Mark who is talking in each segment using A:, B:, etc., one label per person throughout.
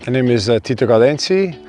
A: My name is TITO GAUDENZI.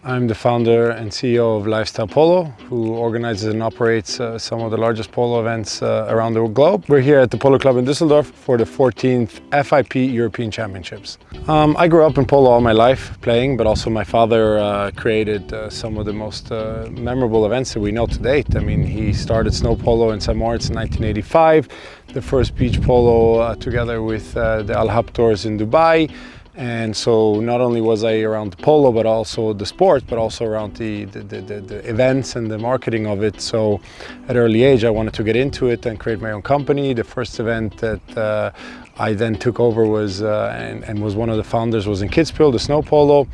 A: I'm the founder and CEO of Lifestyle Polo, who organizes and operates some of the largest polo events around the globe. We're here at the Polo Club in Dusseldorf for the 14th FIP European Championships. I grew up in polo all my life playing, but also my father created some of the most memorable events that we know to date. I mean, he started snow polo in St. Moritz in 1985, the first beach polo together with the 𝗣𝗥𝗘𝗡𝗦𝗔𝗣𝗢𝗟 tours in Dubai. And so not only was I around the polo, but also the sport, but also around the events and the marketing of it. So at an early age, I wanted to get into it and create my own company. The first event that I then took over was, and was one of the founders, was in 𝗣𝗥𝗘𝗡𝗦𝗔𝗣𝗢𝗟, the snow polo.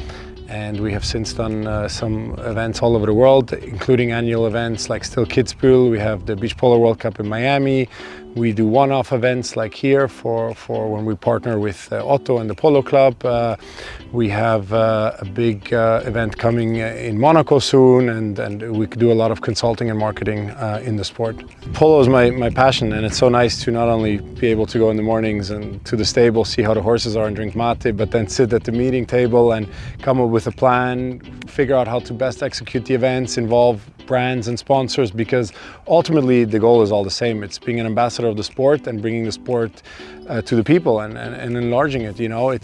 A: And we have since done some events all over the world, including annual events like still 𝗣𝗥𝗘𝗡𝗦𝗔𝗣𝗢𝗟. We have the beach polo World Cup in Miami. We do one-off events like here for when we partner with Otto and the Polo Club. We have a big event coming in Monaco soon, and we do a lot of consulting and marketing in the sport. Polo is my passion, and it's so nice to not only be able to go in the mornings and to the stable, see how the horses are and drink mate, but then sit at the meeting table and come up with a plan, figure out how to best execute the events, involve brands and sponsors, because ultimately the goal is all the same. It's being an ambassador of the sport and bringing the sport to the people and enlarging it. You know, you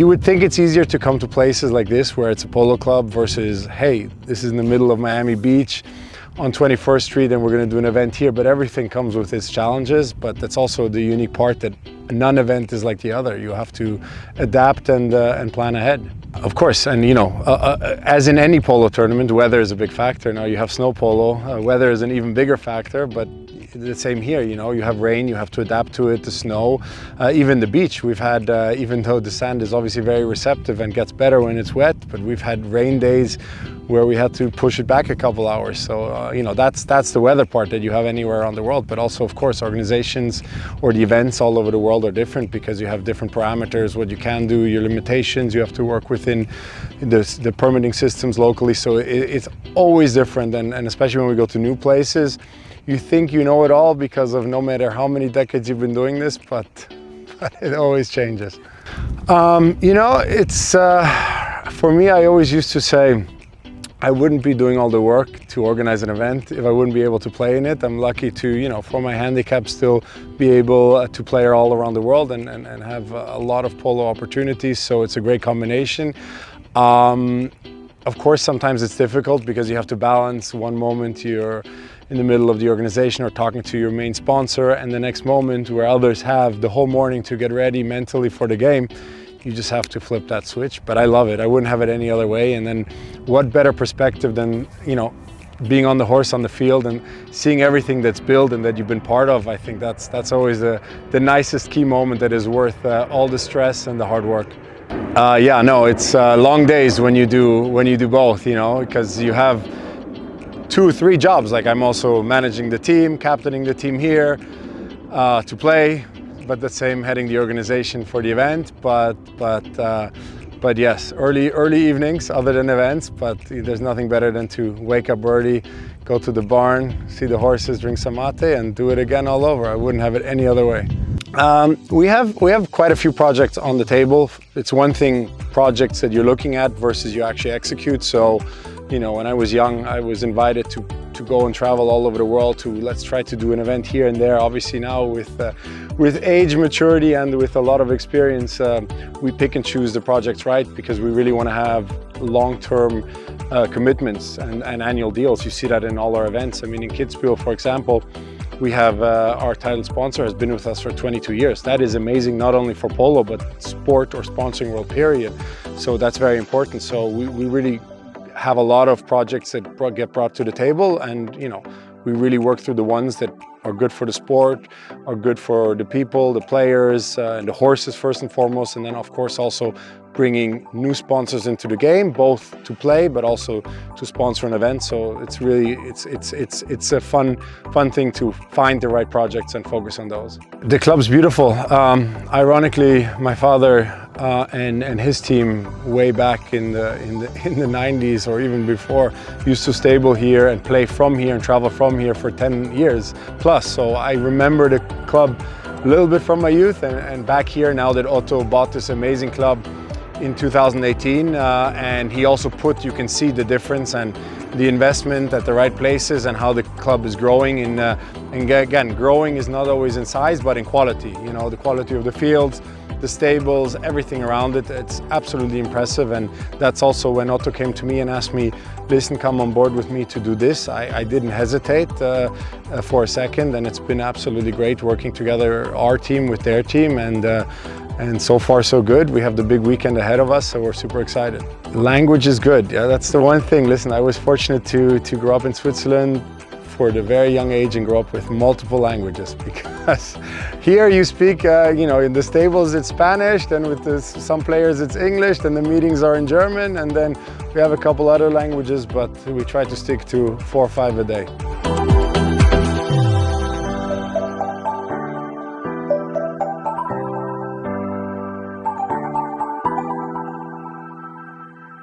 A: would think it's easier to come to places like this where it's a polo club versus, hey, this is in the middle of Miami Beach on 21st Street and we're going to do an event here, but everything comes with its challenges. But that's also the unique part, that none event is like the other. You have to adapt and plan ahead. Of course, and you know, as in any polo tournament, weather is a big factor. Now you have snow polo, weather is an even bigger factor, but the same here. You know, you have rain, you have to adapt to it, the snow, even the beach. We've had, even though the sand is obviously very receptive and gets better when it's wet, but we've had rain days where we had to push it back a couple hours. So, you know, that's the weather part that you have anywhere around the world. But also, of course, organizations or the events all over the world are different because you have different parameters, what you can do, your limitations, you have to work within the permitting systems locally. So it's always different, and especially when we go to new places, you think you know it all because of no matter how many decades you've been doing this, but it always changes. You know, it's, for me, I always used to say, I wouldn't be doing all the work to organize an event if I wouldn't be able to play in it. I'm lucky to, you know, for my handicap, still be able to play all around the world and have a lot of polo opportunities. So it's a great combination. Of course, sometimes it's difficult because you have to balance. One moment you're in the middle of the organization or talking to your main sponsor, and the next moment where others have the whole morning to get ready mentally for the game, you just have to flip that switch. But I love it. I wouldn't have it any other way. And then what better perspective than, you know, being on the horse on the field and seeing everything that's built and that you've been part of. I think that's always the nicest key moment that is worth all the stress and the hard work. Yeah, no, it's long days when you do both, you know, because you have 2 or 3 jobs. Like, I'm also managing the team, captaining the team here to play, but the same heading the organization for the event. But yes, early evenings other than events, but there's nothing better than to wake up early, go to the barn, see the horses, drink some mate, and do it again all over. I wouldn't have it any other way. We have quite a few projects on the table. It's one thing, projects that you're looking at versus you actually execute. So, you know, when I was young, I was invited to go and travel all over the world to let's try to do an event here and there. Obviously now with age, maturity, and with a lot of experience, we pick and choose the projects right, because we really want to have long-term commitments and annual deals. You see that in all our events. I mean, in 𝗣𝗥𝗘𝗡𝗦𝗔𝗣𝗢𝗟, for example, we have our title sponsor has been with us for 22 years. That is amazing, not only for polo, but sport or sponsoring world, period. So that's very important. So we really have a lot of projects that get brought to the table, and you know, we really work through the ones that are good for the sport, are good for the people, the players, and the horses first and foremost, and then of course also bringing new sponsors into the game, both to play but also to sponsor an event. So it's really it's a fun thing to find the right projects and focus on those. The club's beautiful. Ironically, my father and his team way back in the 90s or even before used to stable here and play from here and travel from here for 10 years plus. So I remember the club a little bit from my youth and back here now that Otto bought this amazing club in 2018, and he also put, you can see the difference and the investment at the right places and how the club is growing. And again, growing is not always in size, but in quality. You know, the quality of the fields, the stables, everything around it. It's absolutely impressive, and that's also when Otto came to me and asked me, listen, come on board with me to do this. I didn't hesitate for a second, and it's been absolutely great working together, our team with their team, and so far so good. We have the big weekend ahead of us, so we're super excited. Language is good, yeah, that's the one thing. Listen, I was fortunate to grow up in Switzerland for the very young age and grow up with multiple languages, because here you speak, you know, in the stables it's Spanish, then with some players it's English, then the meetings are in German, and then we have a couple other languages, but we try to stick to 4 or 5 a day.